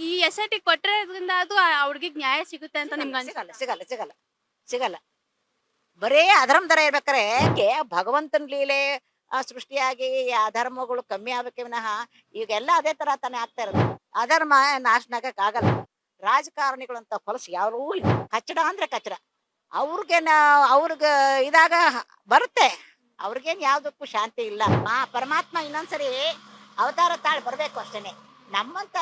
ಈ ಎಸ್.ಐ.ಟಿ ಕೊಟ್ಟಿರೋದ್ರಿಂದ ಅದು ಆ ಹುಡ್ಗಿಗ್ ನ್ಯಾಯ ಸಿಗುತ್ತೆ ಅಂತ ನಿಮ್ಗೆ ಸಿಗಲ್ಲ ಸಿಗಲ್ಲ ಸಿಗಲ್ಲ ಸಿಗಲ್ಲ. ಬರೇ ಅಧರ್ಮದರ ಇರ್ಬೇಕಾರೆ ಭಗವಂತನ ಲೀಲೆ ಸೃಷ್ಟಿಯಾಗಿ ಅಧರ್ಮಗಳು ಕಮ್ಮಿ ಆಗ್ಬೇಕೆ ವಿನಃ ಈಗೆಲ್ಲ ಅದೇ ತರ ತಾನೇ ಆಗ್ತಾ ಇರೋದು. ಅಧರ್ಮ ನಾಶನ ಆಗಲ್ಲ. ರಾಜಕಾರಣಿಗಳು ಅಂತ ಹೊಲಸು ಯಾರೂ ಇಲ್ಲ. ಕಚ್ಚಡ ಅಂದ್ರೆ ಕಚ್ಚಡ. ಅವ್ರಿಗೆ ಇದಾಗ ಬರುತ್ತೆ. ಅವ್ರಿಗೇನ್ ಯಾವ್ದಕ್ಕೂ ಶಾಂತಿ ಇಲ್ಲ. ಪರಮಾತ್ಮ ಇನ್ನೊಂದ್ಸರಿ ಅವತಾರ ತಾಳಿ ಬರ್ಬೇಕು ಅಷ್ಟೇನೆ. ನಮ್ಮಂತ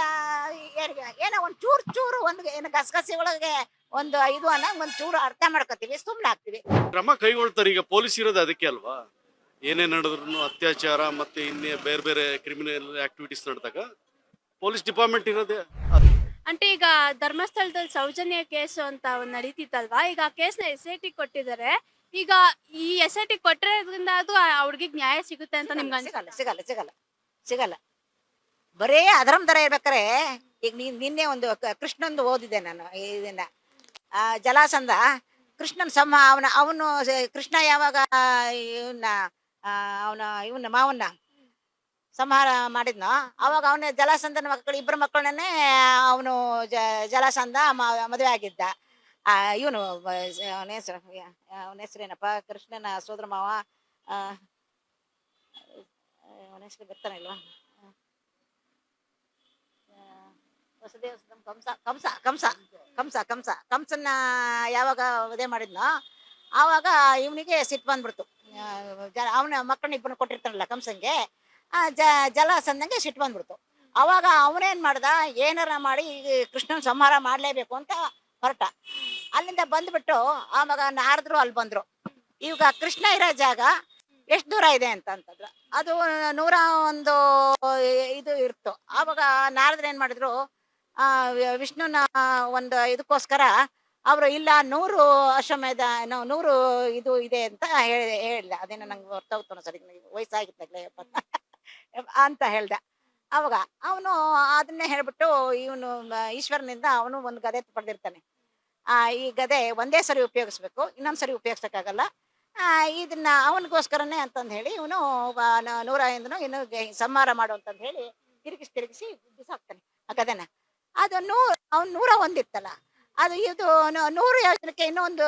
ಏನೋ ಒಂದ್ ಚೂರು ಒಂದು ಏನು ಗಸಗಸೆ ಒಳಗೆ ಒಂದು ಇದು ಅನ್ನ ಒಂದ್ ಚೂರು ಅರ್ಥ ಮಾಡ್ಕೋತೀವಿ, ಸುಮ್ನೆ ಆಗ್ತೀವಿ. ಕ್ರಮ ಕೈಗೊಳ್ತಾರೆ. ಈಗ ಪೊಲೀಸ್ ಇರೋದು ಅದಕ್ಕೆ ಅಲ್ವಾ? ಏನೇ ನಡೆದ್ರು ಅತ್ಯಾಚಾರ ಮತ್ತೆ ಇನ್ನೇ ಬೇರೆ ಬೇರೆ ಕ್ರಿಮಿನಲ್ ಆಕ್ಟಿವಿಟೀಸ್ ನಡೆದಾಗ ಪೊಲೀಸ್ ಡಿಪಾರ್ಟ್ಮೆಂಟ್ ಇರೋದೇ. అంటే ಈಗ ಧರ್ಮಸ್ಥಳದಲ್ಲಿ ಸೌಜನ್ಯ ಕೇಸು ಅಂತ ಒಂದ್ ನಡೀತಿತ್ತಲ್ವಾ, ಈಗ ಆ ಕೇಸ್ನ ಎಸ್.ಐ.ಟಿ ಕೊಟ್ಟಿದ್ದಾರೆ. ಈಗ ಈ ಎಸ್.ಐ.ಟಿ ಕೊಟ್ಟಿರೋದ್ರಿಂದ ಅದು ಆ ಹುಡ್ಗಿಗ್ ನ್ಯಾಯ ಸಿಗುತ್ತೆ ಅಂತ ನಿಮ್ಗೆ ಸಿಗಲ್ಲ ಸಿಗಲ್ಲ ಸಿಗಲ್ಲ ಸಿಗಲ್ಲ. ಬರೇ ಅಧರ್ಮದರ ಇರ್ಬೇಕಾರೆ ಈಗ ನಿನ್ನೆ ಒಂದು ಕೃಷ್ಣಂದು ಓದಿದೆ ನಾನು ಇದನ್ನ ಜಲಾಸಂಧ. ಕೃಷ್ಣನ್ ಅವನು ಕೃಷ್ಣ ಯಾವಾಗ ಇವನ್ನ ಇವನ್ನ ಮಾವನ್ನ ಸಂಹಾರ ಮಾಡಿದ್ನೋ ಅವಾಗ ಅವನ ಜಲಾಸಂಧನ ಮಕ್ಕಳು ಇಬ್ಬರು ಮಕ್ಕಳನ್ನೇ ಅವನು ಜಲಾಸಂಧ ಮದುವೆ ಆಗಿದ್ದ. ಇವನು ಅವನ ಹೆಸರೇನಪ್ಪ, ಕೃಷ್ಣನ ಸೋದರ ಮಾವ, ಅವನ ಹೆಸರು ಬರ್ತಾನೆ ಇಲ್ವಾ, ವಸುದೇವ ಕಂಸ ಕಂಸ ಕಂಸ ಕಂಸ ಕಂಸ ಕಂಸನ್ನ ಯಾವಾಗ ವಧೆ ಮಾಡಿದ್ನೋ ಆವಾಗ ಇವನಿಗೆ ಸಿಟ್ಟು ಬಂದ್ಬಿಡ್ತು. ಅವನ ಮಕ್ಕಳನ್ನ ಇಬ್ಬರನ್ನ ಕೊಟ್ಟಿರ್ತಾನಲ್ಲ ಕಂಸಂಗೆ, ಜಲಾಸಂದಂಗೆ ಸಿಟ್ಟು ಬಂದ್ಬಿಡ್ತು. ಅವಾಗ ಅವನೇನ್ ಮಾಡ್ದ, ಏನಾರ ಮಾಡಿ ಕೃಷ್ಣನ್ ಸಂಹಾರ ಮಾಡ್ಲೇಬೇಕು ಅಂತ ಹೊರಟ. ಅಲ್ಲಿಂದ ಬಂದ್ಬಿಟ್ಟು ಆವಾಗ ನಾರದ್ರು ಅಲ್ಲಿ ಬಂದ್ರು. ಈಗ ಕೃಷ್ಣ ಇರೋ ಜಾಗ ಎಷ್ಟು ದೂರ ಇದೆ ಅಂತಂತಂದ್ರು. ಅದು 101 ಇದು ಇರ್ತು. ಆವಾಗ ನಾರದ್ರು ಏನ್ ಮಾಡಿದ್ರು, ವಿಷ್ಣುನ ಒಂದು ಇದಕ್ಕೋಸ್ಕರ ಅವರು ಇಲ್ಲ 100 ಅಶ್ವಮೇಧ 100 ಇದು ಇದೆ ಅಂತ ಹೇಳಿದ. ಅದೇನೋ ನಂಗೆ ಹೊರ್ತೋಗ್ತಾನ ಸರಿ, ವಯಸ್ಸಾಗಿತ್ತಾಗ್ಲೇ ಅಂತ ಹೇಳ್ದ. ಅವಾಗ ಅವನು ಅದನ್ನೇ ಹೇಳ್ಬಿಟ್ಟು ಇವನು ಈಶ್ವರನಿಂದ ಅವನು ಒಂದು ಗದೆ ಪಡೆದಿರ್ತಾನೆ. ಈ ಗದೆ ಒಂದೇ ಸರಿ ಉಪಯೋಗಿಸ್ಬೇಕು, ಇನ್ನೊಂದ್ಸರಿ ಉಪಯೋಗಿಸಕ್ಕಾಗಲ್ಲ. ಇದನ್ನ ಅವನಿಗೋಸ್ಕರನೇ ಅಂತಂದು ಹೇಳಿ ಇವನು 101 ಇನ್ನು ಸಂಹಾರ ಮಾಡು ಅಂತಂದು ಹೇಳಿ ತಿರುಗಿಸಿ ಬಿಸಾಕ್ತಾನೆ ಆ ಗದೆನ. ಅದು ಅವ್ನು 101 ಇತ್ತಲ್ಲ, ಅದು ಇದು 100 ಯೋಜನಕ್ಕೆ ಇನ್ನೊಂದು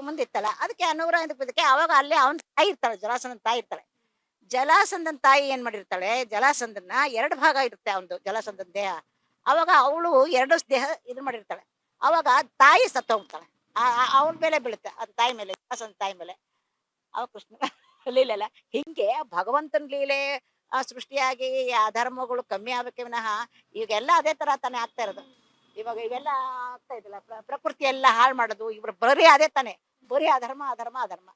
ಮುಂದಿತ್ತಲ್ಲ, ಅದಕ್ಕೆ 101 ಅವಾಗ ಅಲ್ಲೇ ಅವನ ತಾಯಿ ಇರ್ತಾಳೆ, ಜಲಾಸಂಧನ ತಾಯಿ ಇರ್ತಾಳೆ. ಜಲಾಸಂಧನ ತಾಯಿ ಏನ್ ಮಾಡಿರ್ತಾಳೆ, ಜಲಾಸಂಧನ 2 ಭಾಗ ಇರುತ್ತೆ ಅವನದು ಜಲಾಸಂಧನ ದೇಹ. ಅವಾಗ ಅವಳು 2 ದೇಹ ಇದು ಮಾಡಿರ್ತಾಳೆ. ಅವಾಗ ತಾಯಿ ಸತ್ತೋಗ್ತಾಳೆ, ಅವನ ಮೇಲೆ ಬೀಳುತ್ತೆ, ಅದು ತಾಯಿ ಮೇಲೆ, ಜಲಾಸಂಧನ ತಾಯಿ ಮೇಲೆ. ಅವ ಕೃಷ್ಣ ಲೀಲೆಲ್ಲ ಹಿಂಗೆ ಭಗವಂತನ ಲೀಲೆ ಸೃಷ್ಟಿಯಾಗಿ ಅಧರ್ಮಗಳು ಕಮ್ಮಿ ಆಗ್ಬೇಕೆ ವಿನಃ ಈಗೆಲ್ಲ ಅದೇ ತರ ತಾನೇ ಆಗ್ತಾ ಇರೋದು. ಇವಾಗ ಇವೆಲ್ಲ ಆಗ್ತಾ ಇದಿಲ್ಲ, ಪ್ರಕೃತಿ ಎಲ್ಲ ಹಾಳು ಮಾಡೋದು, ಇವ್ರು ಬರೀ ಅದೇ ತಾನೆ, ಬರೀ ಅಧರ್ಮ ಅಧರ್ಮ ಅಧರ್ಮ.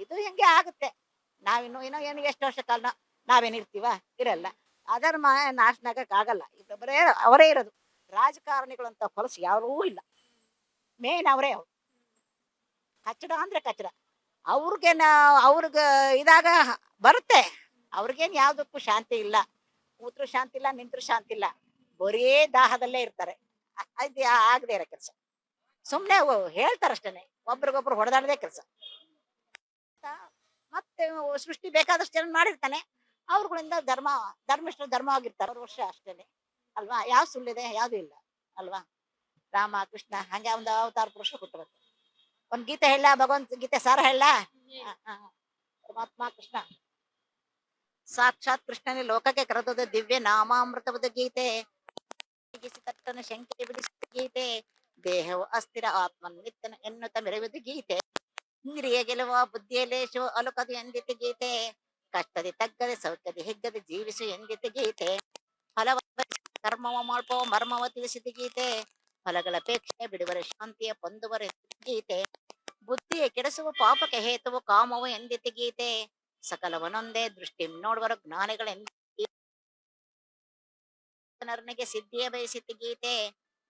ಇದು ಹೆಂಗೆ ಆಗುತ್ತೆ. ನಾವಿನ್ನು ಏನು ಎಷ್ಟು ವರ್ಷ ಕಾಲ ನಾವೇನಿರ್ತೀವ, ಇರಲ್ಲ. ಅಧರ್ಮ ನಾಶನ ಆಗಲ್ಲ. ಈಗ ಬರೇ ಅವರೇ ಇರೋದು. ರಾಜಕಾರಣಿಗಳು ಅಂತ ಹೊಲಸು ಯಾರೂ ಇಲ್ಲ. ಮೇನ್ ಅವರೇ ಅವ್ರು. ಕಚ್ಚಡ ಅಂದ್ರೆ ಕಚ್ಚಡ. ಅವ್ರಿಗೆ ಇದಾಗ ಬರುತ್ತೆ. ಅವ್ರಿಗೇನ್ ಯಾವ್ದಕ್ಕೂ ಶಾಂತಿ ಇಲ್ಲ. ಕೂತ್ರು ಶಾಂತಿ ಇಲ್ಲ, ನಿಂತ್ರು ಶಾಂತಿ ಇಲ್ಲ. ಬರೀ ದಾಹದಲ್ಲೇ ಇರ್ತಾರೆ. ಅದು ಆಗದೆ ಇರೋ ಕೆಲಸ. ಸುಮ್ನೆ ಹೇಳ್ತಾರಷ್ಟೇನೆ, ಒಬ್ರಿಗೊಬ್ರು ಹೊಡೆದಾಡದೆ ಕೆಲಸ. ಮತ್ತೆ ಸೃಷ್ಟಿ ಬೇಕಾದಷ್ಟು ಜನ ಮಾಡಿರ್ತಾನೆ. ಅವ್ರುಗಳಿಂದ ಧರ್ಮಿಷ್ಠರು ಧರ್ಮವಾಗಿರ್ತಾರೆ. 1 ವರ್ಷ ಅಷ್ಟೇನೆ ಅಲ್ವಾ? ಯಾವ್ದು ಸುಳ್ಳಿದೆ? ಯಾವ್ದು ಇಲ್ಲ ಅಲ್ವಾ? ರಾಮ ಕೃಷ್ಣ ಹಂಗೆ ಒಂದು ಅವತಾರ ಪುರುಷರು ಹುಟ್ಟಬೇಕು. ಒಂದ್ ಗೀತೆ ಹೇಳ, ಭಗವಂತ ಗೀತೆ ಸಾರ ಹೇಳ. ಪರಮಾತ್ಮ ಕೃಷ್ಣ ಸಾಕ್ಷಾತ್ ಕೃಷ್ಣನೇ ಲೋಕಕ್ಕೆ ಕರೆದೊಯ್ದ ದಿವ್ಯ ನಾಮಾಮೃತವಾದ ಗೀತೆ. ತಟ್ಟನ ಶಂಕೆ ಬಿಡಿಸಿದ ಗೀತೆ, ದೇಹವು ಅಸ್ಥಿರ ಆತ್ಮನಿತ್ತನ ಎನ್ನುತ್ತ ಮೆರೆಯುವುದು ಗೀತೆ. ಇಂದ್ರಿಯ ಗೆಲುವ ಬುದ್ಧಿಯಲ್ಲೇ ಅಲುಕದು ಎಂದಿತ್ತು ಗೀತೆ. ಕಷ್ಟದಿ ತಗ್ಗದೆ ಸೌಖ್ಯದಿ ಹಿಗ್ಗದೆ ಜೀವಿಸು ಎಂದಿತ್ತು ಗೀತೆ. ಫಲವ ಕರ್ಮವ ಮಾಡ್ಪೋ ಮರ್ಮವ ತಿಳಿಸಿದ ಗೀತೆ. ಫಲಗಳಪೇಕ್ಷೆ ಬಿಡುವರೆ ಶಾಂತಿಯ ಪೊಂದುವರೆ ಗೀತೆ. ಬುದ್ಧಿಯ ಕೆಡಿಸುವ ಪಾಪಕ್ಕೆ ಹೇತುವು ಕಾಮವು ಎಂದಿತ್ತು ಗೀತೆ. ಸಕಲವನೊಂದೇ ದೃಷ್ಟಿ ನೋಡುವರು ಜ್ಞಾನಿಗಳೆಂದಿಗೆ ಸಿದ್ಧಿಯ ಬಯಸಿತ್ತು ಗೀತೆ.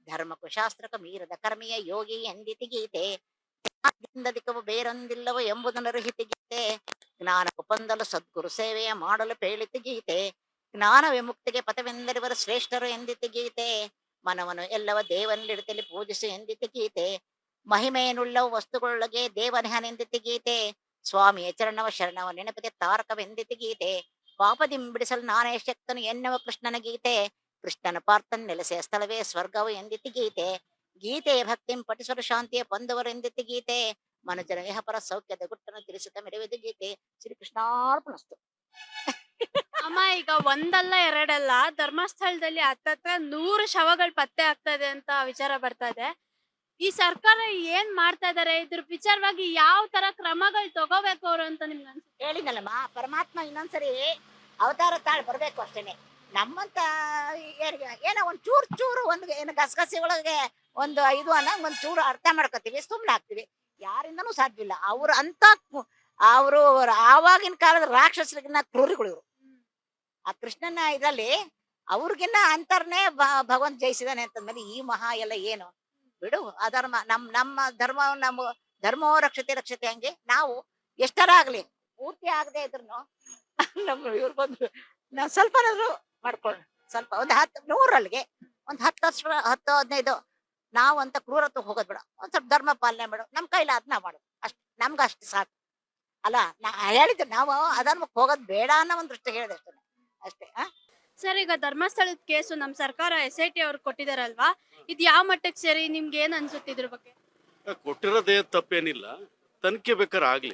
ಧರ್ಮಕ್ಕೂ ಶಾಸ್ತ್ರಕ್ಕೂ ಮೀರದ ಕರ್ಮಿಯ ಯೋಗಿ ಎಂದಿತ್ತು ಗೀತೆ. ದಿಕ್ಕವು ಬೇರೊಂದಿಲ್ಲವೋ ಎಂಬುದನ್ನು ರಹಿತ ಗೀತೆ. ಜ್ಞಾನಕ್ಕೂ ಪೊಂದಲು ಸದ್ಗುರು ಸೇವೆಯ ಮಾಡಲು ಪೇಳಿತು ಗೀತೆ. ಜ್ಞಾನ ವಿಮುಕ್ತಿಗೆ ಪಥವೆಂದರಿವರು ಶ್ರೇಷ್ಠರು ಎಂದಿತ್ತು ಗೀತೆ. ಮನವನು ಎಲ್ಲವ ದೇವನಲ್ಲಿಡತಲಿ ಪೂಜಿಸು ಎಂದಿತ್ತು ಗೀತೆ. ಮಹಿಮೆಯನ್ನುಳ್ಳವು ವಸ್ತುಗಳೊಳಗೆ ದೇವನೆಹನೆಂದಿತ್ತು ಗೀತೆ. ಸ್ವಾಮಿಯ ಚರಣವ ಶರಣವ ನೆನಪಿಗೆ ತಾರಕವೆಂದಿತ್ತು ಗೀತೆ. ಪಾಪದಿಂಬಿಡಿಸಲು ನಾನೇ ಶಕ್ತನು ಎನ್ನುವ ಕೃಷ್ಣನ ಗೀತೆ. ಕೃಷ್ಣನ ಪಾರ್ಥನ್ ನೆಲೆಸೆಯ ಸ್ಥಳವೇ ಸ್ವರ್ಗವು ಎಂದಿತ್ತು ಗೀತೆ. ಗೀತೆಯ ಭಕ್ತಿಂ ಪಠಿಸಲು ಶಾಂತಿಯ ಬಂದವರೆಂದಿತ್ತು ಗೀತೆ. ಮನುಜನ ಇಹಪರ ಸೌಖ್ಯದ ಗುಟ್ಟನ್ನು ತಿಳಿಸುತ್ತ ಮೆರೆಯುವುದು ಗೀತೆ. ಶ್ರೀಕೃಷ್ಣಾರ್ಪಣಸ್ತು. ಅಮ್ಮ, ಈಗ ಒಂದಲ್ಲ ಎರಡಲ್ಲ, ಧರ್ಮಸ್ಥಳದಲ್ಲಿ ಹತ್ತತ್ರ 100 ಶವಗಳು ಪತ್ತೆ ಆಗ್ತಾ ಇದೆ ಅಂತ ವಿಚಾರ ಬರ್ತಾ ಇದೆ. ಈ ಸರ್ಕಾರ ಏನ್ ಮಾಡ್ತಾ ಇದಾರೆ? ಇದ್ರ ವಿಚಾರವಾಗಿ ಯಾವ ತರ ಕ್ರಮಗಳು ತಗೋಬೇಕು ಅವ್ರು ಅಂತ ನಿಮ್ಗೆ ಅನ್ಸುತ್ತೆ? ಹೇಳಿನಲ್ಲಮ್ಮ, ಪರಮಾತ್ಮ ಇನ್ನೊಂದ್ಸರಿ ಅವತಾರ ತಾಳ್ ಬರ್ಬೇಕು ಅಷ್ಟೇನೆ. ನಮ್ಮಂತ ಏನೋ ಒಂದ್ ಚೂರು ಒಂದು ಏನು ಗಸಗಸಿ ಒಳಗೆ ಒಂದು ಇದು ಅನ್ನಂಗ್ ಒಂದ್ ಚೂರು ಅರ್ಥ ಮಾಡ್ಕೋತೀವಿ, ಸುಮ್ನೆ ಆಗ್ತೀವಿ. ಯಾರಿಂದನೂ ಸಾಧ್ಯವಿಲ್ಲ. ಅವ್ರು ಅಂತ ಅವರು ಆವಾಗಿನ ಕಾಲದ ರಾಕ್ಷಸರಿಗಿನ್ನ ಕ್ರೂರಿಗಳು ಇವ್ರು. ಆ ಕೃಷ್ಣನ ಇದ್ರಲ್ಲಿ ಅವ್ರಿಗಿನ್ನ ಅಂತರ್ನೇ ಭಗವಂತ ಜಯಿಸಿದಾನೆ ಅಂತಂದ್ಮೇಲೆ ಈ ಮಹಾ ಎಲ್ಲ ಏನು ಬಿಡು. ಅಧರ್ಮ ನಮ್ಮ ಧರ್ಮ, ನಮ್ಮ ಧರ್ಮೋ ರಕ್ಷತೆ ಹಂಗೆ ನಾವು ಎಷ್ಟರ ಆಗ್ಲಿ ಪೂರ್ತಿ ಆಗದೆ ಇದ್ರು ನಮ್ಮ ಇವ್ರು ಬಂದು ನಾವು ಸ್ವಲ್ಪನಾದ್ರು ಮಾಡ್ಕೊಳ್ಳಿ. ಸ್ವಲ್ಪ ಒಂದು 100 ಒಂದು 10-15 ನಾವು ಅಂತ ಕ್ರೂರತ್ವ ಹೋಗೋದ್ ಬೇಡ. ಒಂದ್ ಸ್ವಲ್ಪ ಧರ್ಮ ಪಾಲನೆ ಮಾಡು, ನಮ್ ಕೈಲ ಅದನ್ನ ಮಾಡು ಅಷ್ಟ್. ನಮ್ಗ ಅಷ್ಟು ಸಾಕು ಅಲ್ಲ. ಹೇಳಿದ್ರೆ ನಾವು ಅಧರ್ಮಕ್ಕೆ ಹೋಗೋದ್ ಬೇಡ ಅನ್ನೋ ಒಂದು ದೃಷ್ಟಿ ಹೇಳಿದೆ ಅಷ್ಟೇ. ಸರ್, ಈಗ ಧರ್ಮಸ್ಥಳದ ಕೇಸು ನಮ್ ಸರ್ಕಾರ SIT ಅವ್ರು ಕೊಟ್ಟಿದಾರಲ್ವಾ, ಇದು ಯಾವ ಮಟ್ಟಕ್ಕೆ ಸರಿ? ನಿಮ್ಗೆ ಏನ್ ಅನ್ಸುತ್ತೆ ಇದ್ರ ಬಗ್ಗೆ? ಕೊಟ್ಟಿರೋದೇ ತಪ್ಪೇನಿಲ್ಲ. ತನಿಖೆ ಬೇಕಾದ್ರೆ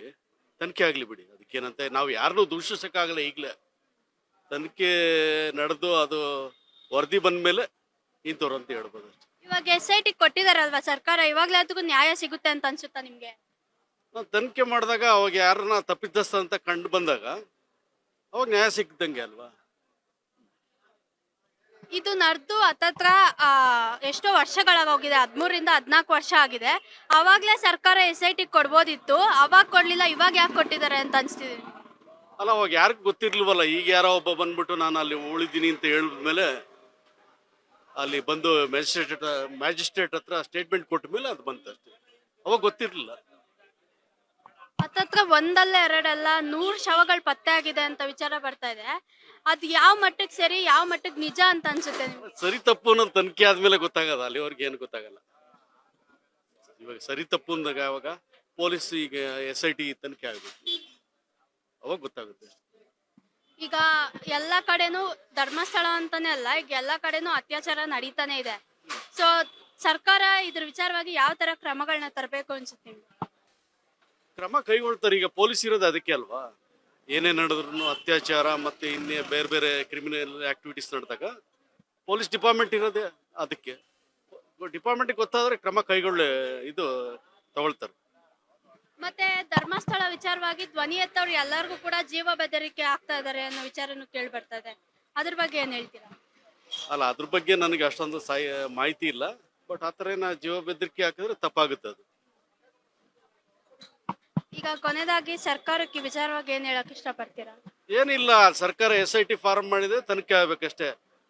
ತನಿಖೆ ಆಗ್ಲಿ ಬಿಡಿ. ಅದಕ್ಕೇನಂತೆ ನಾವು ಯಾರನ್ನೂ ದೂಷಿಸಕ್ಕಾಗಲ್ಲ. ಈಗಲೇ ತನಿಖೆ ನಡೆದು ಅದು ವರದಿ ಬಂದ್ಮೇಲೆ ಇಂಥವ್ರು ಅಂತ ಹೇಳ್ಬೋದು ಅಷ್ಟೇ. ಇವಾಗ SIT ಕೊಟ್ಟಿದಾರಲ್ವಾ ಸರ್ಕಾರ, ಇವಾಗ್ಲೇ ಅದಕ್ಕೂ ನ್ಯಾಯ ಸಿಗುತ್ತೆ ಅಂತ ಅನ್ಸುತ್ತಾ ನಿಮ್ಗೆ? ನಾವು ತನಿಖೆ ಮಾಡಿದಾಗ ಅವಾಗ ಯಾರನ್ನ ತಪ್ಪಿತಸ್ಥ ಅಂತ ಕಂಡು ಬಂದಾಗ ಅವಾಗ ನ್ಯಾಯ ಸಿಕ್ಕಿದಂಗೆ ಅಲ್ವಾ. ಇದು ನಡೆದು ಹತ್ತತ್ರ ಎಷ್ಟೋ ವರ್ಷಗಳಾಗೋಗಿದೆ, 13ರಿಂದ 14 ವರ್ಷ ಆಗಿದೆ. ಅವಾಗ್ಲೇ ಸರ್ಕಾರ SIT ಕೊಡ್ಬೋದಿತ್ತು, ಅವಾಗ ಕೊಡ್ಲಿಲ್ಲ, ಇವಾಗ ಯಾಕೆ ಕೊಟ್ಟಿದ್ದಾರೆ ಅಂತ ಅನ್ಸ್ತಿದೆ? ಅಲ್ಲ, ಅವಾಗ ಯಾರಿಗೂ ಗೊತ್ತಿರ್ಲಿಲ್ವಲ್ಲ. ಈಗ ಯಾರೋ ಒಬ್ಬ ಬಂದ್ಬಿಟ್ಟು ನಾನು ಅಲ್ಲಿ ಉಳಿದೀನಿ ಅಂತ ಹೇಳಿದ್ಮೇಲೆ ಅಲ್ಲಿ ಬಂದು ಮ್ಯಾಜಿಸ್ಟ್ರೇಟ್ ಹತ್ರ ಸ್ಟೇಟ್ಮೆಂಟ್ ಕೊಟ್ಟ ಮೇಲೆ ಅದು ಬಂತಷ್ಟೇ. ಅವಾಗ ಗೊತ್ತಿರ್ಲಿಲ್ಲ. ಹತ್ತತ್ರ ಒಂದಲ್ಲ ಎರಡಲ್ಲ 100 ಶವಗಳು ಪತ್ತೆ ಆಗಿದೆ ಅಂತ ವಿಚಾರ ಬರ್ತಾ ಇದೆ. ಅದು ಯಾವ ಮಟ್ಟಕ್ಕೆ ಸರಿ, ಯಾವ ಮಟ್ಟಕ್ಕೆ ನಿಜ ಅಂತ ಅನ್ಸುತ್ತೆ ನಿಮ್ಗೆ? ಸರಿ ತಪ್ಪು ಅನ್ನೋದು ತನಿಖೆ ಆದ್ಮೇಲೆ ಗೊತ್ತಾಗದ. ಅಲ್ಲಿವರೆಗೆ ಏನು ಗೊತ್ತಾಗಲ್ಲ. ಇವಾಗ ಸರಿ ತಪ್ಪು ಅಂದಾಗ ಅವಾಗ ಪೊಲೀಸ್ ಈಗ SIT ತನಿಖೆ ಆಗ್ಬೇಕು, ಅವಾಗ ಗೊತ್ತಾಗುತ್ತೆ. ಈಗ ಎಲ್ಲಾ ಕಡೆನೂ ಧರ್ಮಸ್ಥಳ ಅಂತಾನೆ ಅಲ್ಲ, ಈಗ ಎಲ್ಲಾ ಕಡೆನೂ ಅತ್ಯಾಚಾರ ನಡೀತಾನೆ ಇದೆ. ಸೊ ಸರ್ಕಾರ ಇದ್ರ ವಿಚಾರವಾಗಿ ಯಾವ ತರ ಕ್ರಮಗಳನ್ನ ತರಬೇಕು ಅನ್ಸುತ್ತೆ ನಿಮ್ಗೆ? ಕ್ರಮ ಕೈಗೊಳ್ತಾರೆ. ಈಗ ಪೊಲೀಸ್ ಇರೋದು ಅದಕ್ಕೆ ಅಲ್ವಾ. ಏನೇ ನಡೆದ್ರು ಅತ್ಯಾಚಾರ ಮತ್ತೆ ಇನ್ನೇ ಬೇರೆ ಬೇರೆ ಕ್ರಿಮಿನಲ್ ಆಕ್ಟಿವಿಟೀಸ್ ನಡೆದಾಗ ಪೊಲೀಸ್ ಡಿಪಾರ್ಟ್ಮೆಂಟ್ ಇರೋದೇ ಅದಕ್ಕೆ. ಡಿಪಾರ್ಟ್ಮೆಂಟ್ಗೆ ಗೊತ್ತಾದ್ರೆ ಕ್ರಮ ಇದು ತಗೊಳ್ತಾರೆ. ಮತ್ತೆ ಧರ್ಮಸ್ಥಳ ವಿಚಾರವಾಗಿ ಧ್ವನಿ ಎತ್ತವ್ರು ಎಲ್ಲರಿಗೂ ಕೂಡ ಜೀವ ಬೆದರಿಕೆ ಆಗ್ತಾ ಇದಾರೆ ಅನ್ನೋ ವಿಚಾರನು ಕೇಳಿ ಬರ್ತಾ ಇದೆ. ಅದ್ರ ಬಗ್ಗೆ ಏನ್ ಹೇಳ್ತೀರಾ? ಅಲ್ಲ, ಅದ್ರ ಬಗ್ಗೆ ನನಗೆ ಅಷ್ಟೊಂದು ಮಾಹಿತಿ ಇಲ್ಲ. ಬಟ್ ಆತರ ಜೀವ ಬೆದರಿಕೆ ಹಾಕಿದ್ರೆ ತಪ್ಪಾಗುತ್ತೆ ಅದು. ಈಗ ಕೊನೆದಾಗಿ ಸರ್ಕಾರಕ್ಕೆ ವಿಚಾರವಾಗಿ ಏನ್ ಹೇಳಕ್ ಇಷ್ಟಪಡ್ತೀರಾ? ಏನಿಲ್ಲ, ಸರ್ಕಾರ SIT ಫಾರ್ಮ್ ಮಾಡಿದ್ರೆ ತನಿಖೆ ಆಗ್ಬೇಕಷ್ಟೇ.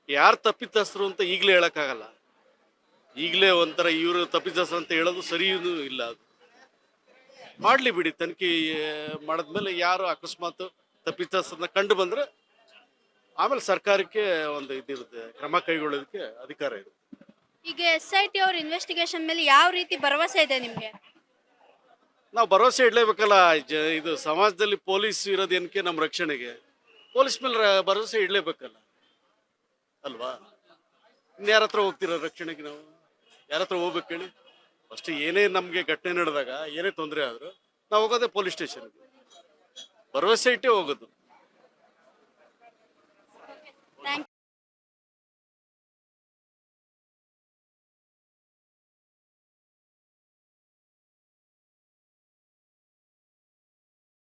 ಯಾರು ತಪ್ಪಿತಸ್ಥರು ಅಂತ ಈಗಲೇ ಹೇಳಕ್ಕಾಗಲ್ಲ. ಈಗಲೇ ಒಂಥರ ಇವರು ತಪ್ಪಿತಸ್ಥರು ಅಂತ ಹೇಳೋದು ಸರಿಯೂ ಇಲ್ಲ. ಅದು ಮಾಡ್ಲಿ ಬಿಡಿ. ತನಿಖೆ ಮಾಡಿದ್ಮೇಲೆ ಯಾರು ಅಕಸ್ಮಾತ್ ತಪ್ಪಿತಸ್ಥರನ್ನ ಕಂಡು ಬಂದ್ರೆ ಆಮೇಲೆ ಸರ್ಕಾರಕ್ಕೆ ಒಂದು ಇದಿರುತ್ತೆ, ಕ್ರಮ ಕೈಗೊಳ್ಳೋದಕ್ಕೆ ಅಧಿಕಾರ ಇದೆ. ಈಗ SIT ಅವ್ರ ಇನ್ವೆಸ್ಟಿಗೇಷನ್ ಮೇಲೆ ಯಾವ ರೀತಿ ಭರವಸೆ ಇದೆ ನಿಮ್ಗೆ? ನಾವು ಭರವಸೆ ಇಡ್ಲೇಬೇಕಲ್ಲ. ಇದು ಸಮಾಜದಲ್ಲಿ ಪೊಲೀಸ್ ಇರೋದೇನಕ್ಕೆ? ನಮ್ಮ ರಕ್ಷಣೆಗೆ. ಪೊಲೀಸ್ ಮೇಲೆ ಭರವಸೆ ಇಡ್ಲೇಬೇಕಲ್ಲ ಅಲ್ವಾ. ಇನ್ಯಾರ ಹತ್ರ ಹೋಗ್ತಿರೋ ರಕ್ಷಣೆಗೆ? ನಾವು ಯಾರ ಹತ್ರ ಹೋಗ್ಬೇಕು ಹೇಳಿ? ಫಸ್ಟ್ ಏನೇ ನಮ್ಗೆ ಘಟನೆ ನಡೆದಾಗ ಏನೇ ತೊಂದರೆ ಆದ್ರೂ ನಾವು ಹೋಗೋದೇ ಪೊಲೀಸ್ ಸ್ಟೇಷನ್ಗೆ, ಭರವಸೆ ಇಟ್ಟೇ ಹೋಗೋದು.